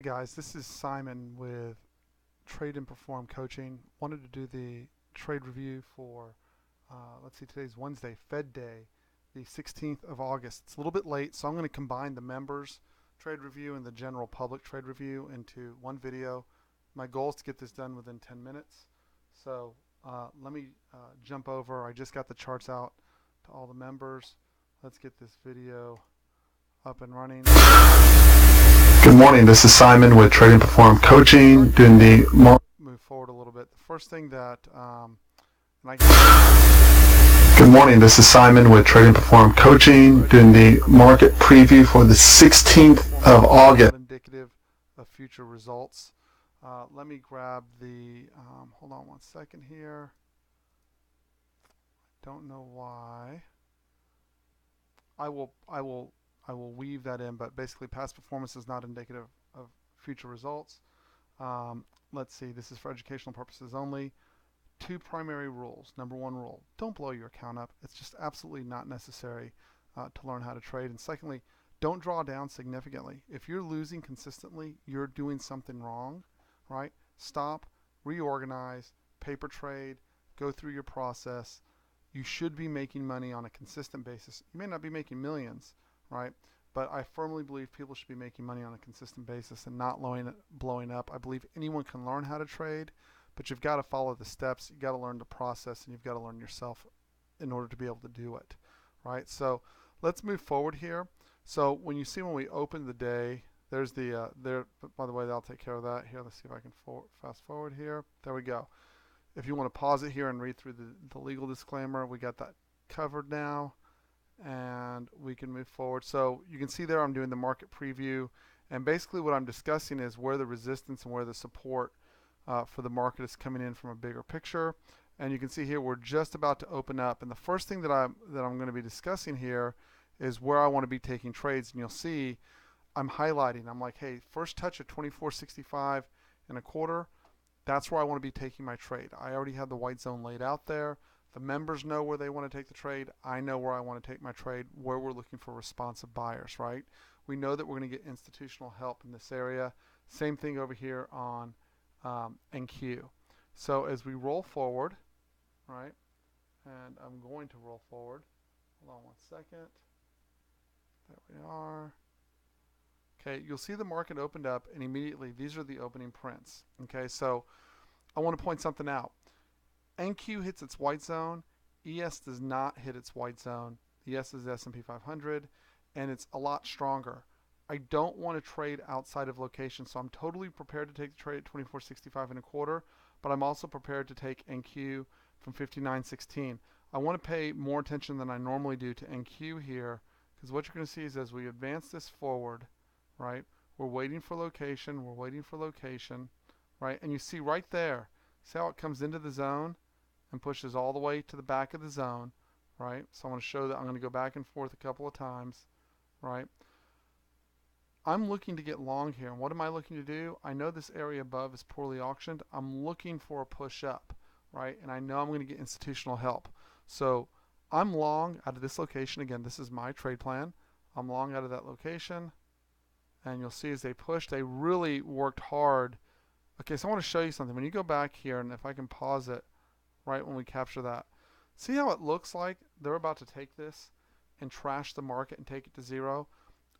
Guys, this is Simon with Trade and Perform Coaching. Wanted to do the trade review for, let's see, today's Wednesday, Fed Day, the 16th of August. It's a little bit late, so I'm going to combine the members trade review and the general public trade review into one video. My goal is to get this done within 10 minutes. So let me jump over. I just got the charts out to all the members. Let's get this video up and running. Good morning, this is Simon with Trade and Perform Coaching, doing the move forward a little bit. The first thing that Good morning, this is Simon with Trade and Perform Coaching, doing the market preview for the 16th of August. Indicative of future results. Let me grab the, hold on one second here. Don't know why. I will weave that in, but basically past performance is not indicative of future results. Let's see, this is for educational purposes only. Two primary rules. Number one rule, don't blow your account up. It's just absolutely not necessary to learn how to trade. And secondly, don't draw down significantly. If you're losing consistently, you're doing something wrong, right? Stop, reorganize, paper trade, go through your process. You should be making money on a consistent basis. You may not be making millions, right? But I firmly believe people should be making money on a consistent basis and not blowing up. I believe anyone can learn how to trade, but you've got to follow the steps. You've got to learn the process, and you've got to learn yourself in order to be able to do it, right? So let's move forward here. So when we open the day, there's the, by the way, I'll take care of that here. Let's see if I can fast forward here. There we go. If you want to pause it here and read through the legal disclaimer, we got that covered now, and we can move forward. So you can see there I'm doing the market preview, and basically what I'm discussing is where the resistance and where the support for the market is coming in from a bigger picture. And you can see here we're just about to open up, and the first thing that I'm going to be discussing here is where I want to be taking trades. And you'll see I'm highlighting. I'm like, hey, first touch of 24.65 and a quarter. That's where I want to be taking my trade. I already have the white zone laid out there. The members know where they want to take the trade. I know where I want to take my trade, where we're looking for responsive buyers, right? We know that we're going to get institutional help in this area. Same thing over here on NQ. So as we roll forward, right, and I'm going to roll forward. Hold on one second. There we are. Okay, you'll see the market opened up, and immediately these are the opening prints. Okay, so I want to point something out. NQ hits its white zone. ES does not hit its white zone. The ES is the S&P 500, and it's a lot stronger. I don't want to trade outside of location, so I'm totally prepared to take the trade at 24.65 and a quarter, but I'm also prepared to take NQ from 59.16. I want to pay more attention than I normally do to NQ here, because what you're going to see is as we advance this forward, right, we're waiting for location, right, and you see right there, see how it comes into the zone and pushes all the way to the back of the zone, right? So I want to show that I'm going to go back and forth a couple of times, right? I'm looking to get long here, and what am I looking to do? I know this area above is poorly auctioned. I'm looking for a push up, right? And I know I'm going to get institutional help. So I'm long out of this location. Again, this is my trade plan. I'm long out of that location, and you'll see as they push, they really worked hard. Okay, so I want to show you something. When you go back here, and if I can pause it right when we capture that, see how it looks like they're about to take this and trash the market and take it to zero?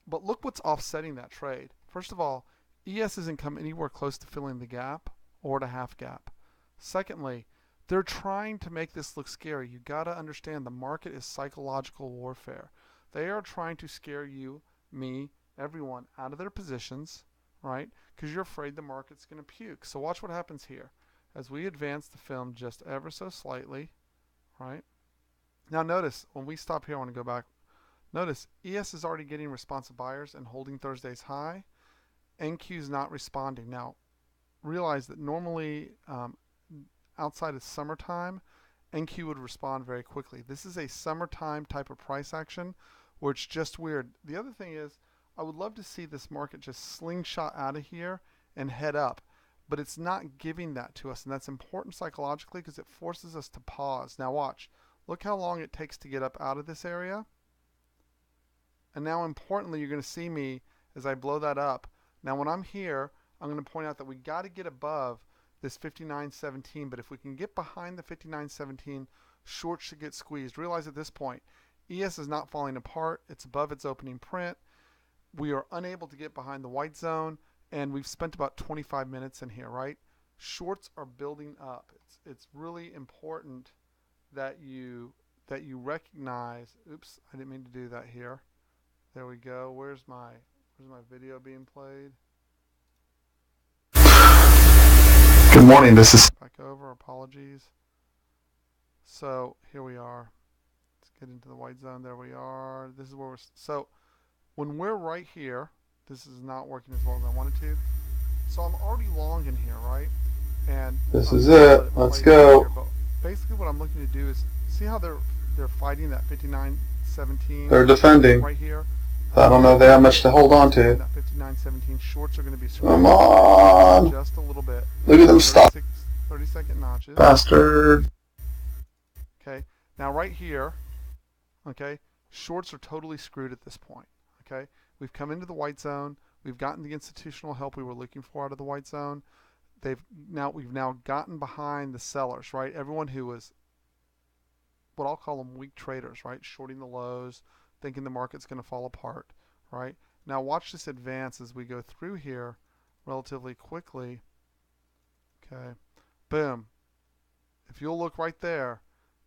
But look what's offsetting that trade. First of all, ES isn't come anywhere close to filling the gap or to half gap. Secondly, they're trying to make this look scary. You got to understand the market is psychological warfare. They are trying to scare you, me, everyone out of their positions, right? Because you're afraid the market's going to puke. So watch what happens here. As we advance the film just ever so slightly, right? Now notice, when we stop here, I want to go back. Notice, ES is already getting responsive buyers and holding Thursday's high. NQ is not responding. Now, realize that normally, outside of summertime, NQ would respond very quickly. This is a summertime type of price action where it's just weird. The other thing is, I would love to see this market just slingshot out of here and head up, but it's not giving that to us, and that's important psychologically because it forces us to pause. Now watch. Look how long it takes to get up out of this area. And now importantly, you're going to see me, as I blow that up, Now when I'm here, I'm going to point out that we got to get above this 59.17, but if we can get behind the 59.17, short should get squeezed. Realize at this point, ES is not falling apart. It's above its opening print. We are unable to get behind the white zone, and we've spent about 25 minutes in here, right? Shorts are building up. It's really important that you recognize. Oops, I didn't mean to do that here. There we go. Where's my video being played? Good morning. This is Back over. Apologies. So here we are. Let's get into the white zone. There we are. This is where we're. So when we're right here, this is not working as well as I wanted to. So I'm already long in here, right? And this I'm is gonna it. let Let's play through here. go. But basically, what I'm looking to do is see how they're fighting that 59.17 They're defending. right here. I don't know they have much to hold on to. That 59.17 shorts are going to be Come on. just a little bit. Look at them stop. 30-second notches. Faster. Okay. Now right here, okay, shorts are totally screwed at this point. Okay. We've come into the white zone. We've gotten the institutional help we were looking for out of the white zone. We've now gotten behind the sellers, right? Everyone who was what I'll call them weak traders, right? Shorting the lows, thinking the market's going to fall apart, right? Now watch this advance as we go through here relatively quickly. Okay. Boom. If you'll look right there,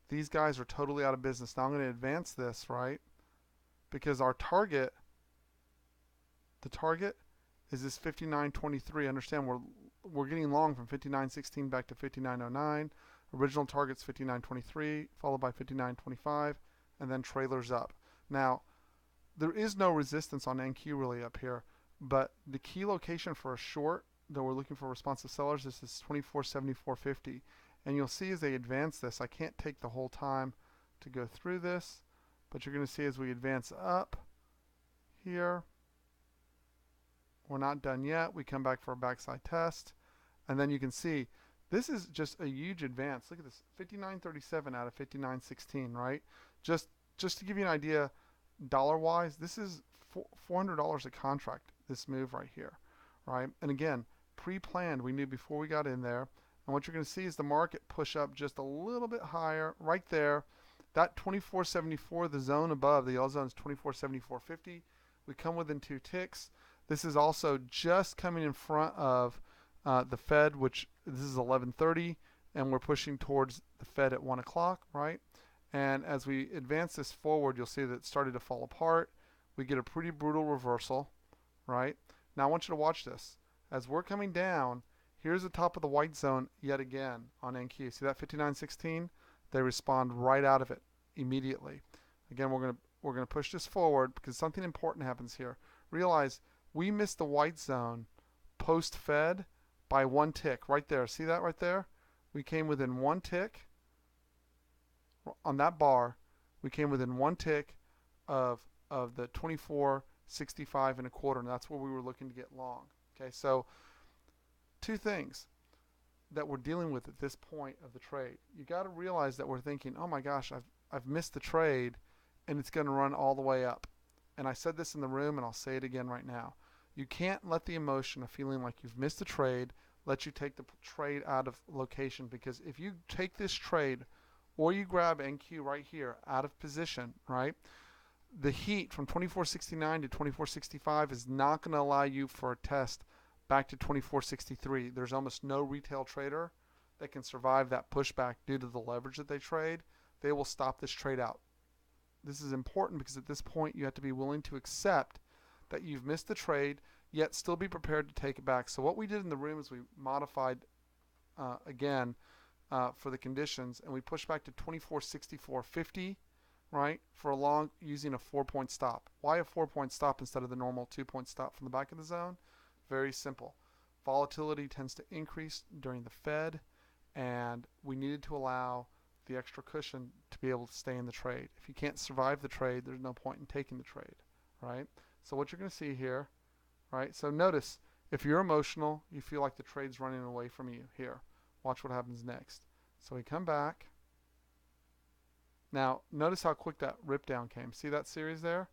these guys are totally out of business. Now I'm going to advance this, right? Because our target, the target is this 59.23. Understand we're getting long from 59.16 back to 59.09. Original target's 59.23, followed by 59.25, and then trailers up. Now, there is no resistance on NQ really up here, but the key location for a short that we're looking for responsive sellers is this 24.7450. And you'll see as they advance this, I can't take the whole time to go through this, but you're going to see as we advance up here, we're not done yet. We come back for a backside test, and then you can see this is just a huge advance. Look at this, 59.37 out of 59.16, right? Just to give you an idea, dollar-wise, this is $400 a contract, this move right here, right? And again, pre-planned, we knew before we got in there. And what you're going to see is the market push up just a little bit higher right there. That 24.74, the zone above, the yellow zone is 24.7450. We come within 2 ticks. This is also just coming in front of the Fed, which this is 11:30, and we're pushing towards the Fed at 1 o'clock, right? And as we advance this forward, you'll see that it started to fall apart. We get a pretty brutal reversal, right? Now I want you to watch this. As we're coming down, here's the top of the white zone yet again on NQ. See that 59.16? They respond right out of it immediately. Again, we're going to push this forward because something important happens here. Realize we missed the white zone post Fed by 1 tick right there. See that right there? We came within 1 tick on that bar. We came within 1 tick of the 24.65 and a quarter, and that's where we were looking to get long. Okay, so 2 things that we're dealing with at this point of the trade. You got to realize that we're thinking, oh my gosh, I've missed the trade, and it's going to run all the way up. And I said this in the room, and I'll say it again right now. You can't let the emotion of feeling like you've missed a trade let you take the trade out of location, because if you take this trade or you grab NQ right here out of position, right, the heat from 24.69 to 24.65 is not going to allow you for a test back to 24.63. There's almost no retail trader that can survive that pushback due to the leverage that they trade. They will stop this trade out. This is important because at this point you have to be willing to accept that you've missed the trade, yet still be prepared to take it back. So what we did in the room is we modified again for the conditions, and we pushed back to 24.6450, right, for a long using a 4-point stop. Why a 4-point stop instead of the normal 2-point stop from the back of the zone? Very simple. Volatility tends to increase during the Fed, and we needed to allow the extra cushion to be able to stay in the trade. If you can't survive the trade, there's no point in taking the trade, right? So what you're going to see here, right? So notice, if you're emotional, you feel like the trade's running away from you here. Watch what happens next. So we come back. Now, notice how quick that rip down came. See that series there?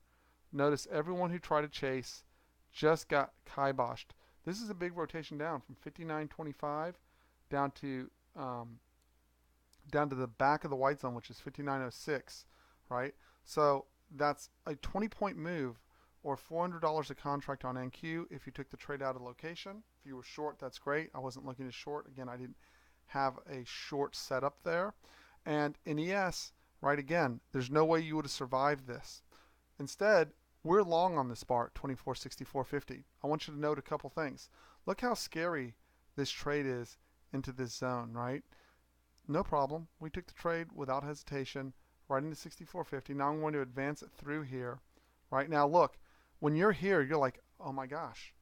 Notice everyone who tried to chase just got kiboshed. This is a big rotation down from 59.25 down to um, down to the back of the white zone, which is 59.06, right? So that's a 20-point move or $400 a contract on NQ if you took the trade out of location. If you were short, that's great. I wasn't looking to short. Again, I didn't have a short setup there. And in ES, right, again, there's no way you would have survived this. Instead, we're long on this bar at 24.6450. I want you to note a couple things. Look how scary this trade is into this zone, right? No problem. We took the trade without hesitation right into 64.50. Now I'm going to advance it through here. Right now, look, when you're here, you're like, oh my gosh.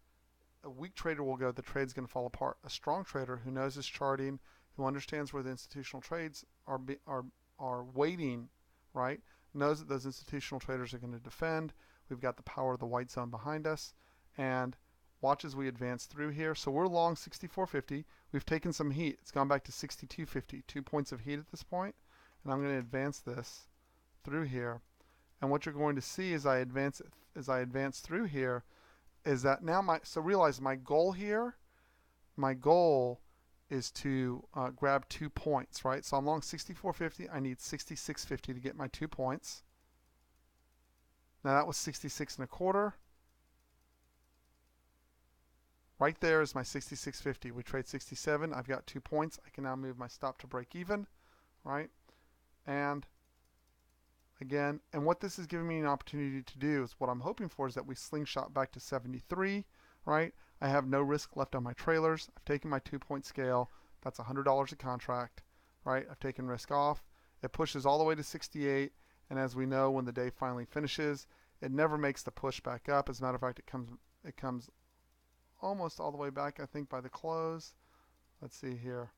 A weak trader will go, the trade's going to fall apart. A strong trader who knows his charting, who understands where the institutional trades are waiting, right, knows that those institutional traders are going to defend. We've got the power of the white zone behind us, and watch as we advance through here. So we're long 64.50. We've taken some heat. It's gone back to 62.50. 2 points of heat at this point, and I'm going to advance this through here. And what you're going to see as I advance through here is that now realize my goal here, my goal is to grab 2 points, right? So I'm long 64.50. I need 66.50 to get my 2 points. Now that was 66 and a quarter. Right there is my 66.50. We trade 67. I've got 2 points. I can now move my stop to break even, right? And again, and what this is giving me an opportunity to do is what I'm hoping for is that we slingshot back to 73, right? I have no risk left on my trailers. I've taken my 2-point scale. That's $100 a contract, right? I've taken risk off. It pushes all the way to 68, and as we know, when the day finally finishes, it never makes the push back up. As a matter of fact, it comes almost all the way back, I think, by the close. Let's see here.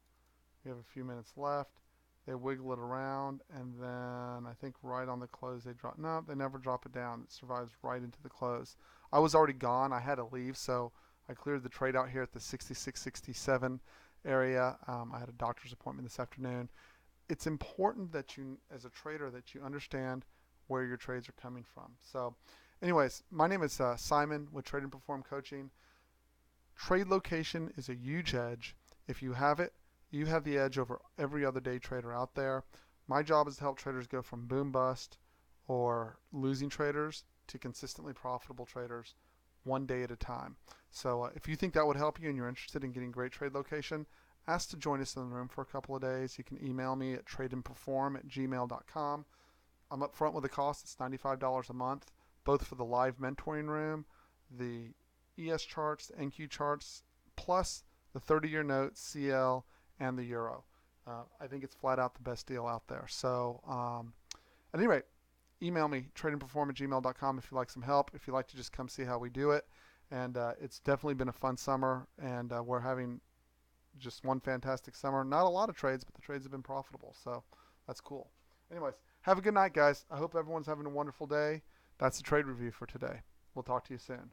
We have a few minutes left. They wiggle it around, and then I think right on the close they drop. No, they never drop it down. It survives right into the close. I was already gone. I had to leave, so I cleared the trade out here at the 66.67 area. I had a doctor's appointment this afternoon. It's important that you, as a trader, that you understand where your trades are coming from. So, anyways, my name is Simon with Trade and Perform Coaching. Trade location is a huge edge. If you have it, you have the edge over every other day trader out there. My job is to help traders go from boom bust or losing traders to consistently profitable traders one day at a time. So if you think that would help you and you're interested in getting great trade location, ask to join us in the room for a couple of days. You can email me at tradeandperform@gmail.com. I'm up front with the cost. It's $95 a month, both for the live mentoring room, the ES charts, the NQ charts, plus the 30-year notes, CL, and the Euro. I think it's flat out the best deal out there. So at any rate, email me, tradeandperform@gmail.com if you'd like some help, if you'd like to just come see how we do it. And it's definitely been a fun summer, and we're having just one fantastic summer. Not a lot of trades, but the trades have been profitable, so that's cool. Anyways, have a good night, guys. I hope everyone's having a wonderful day. That's the trade review for today. We'll talk to you soon.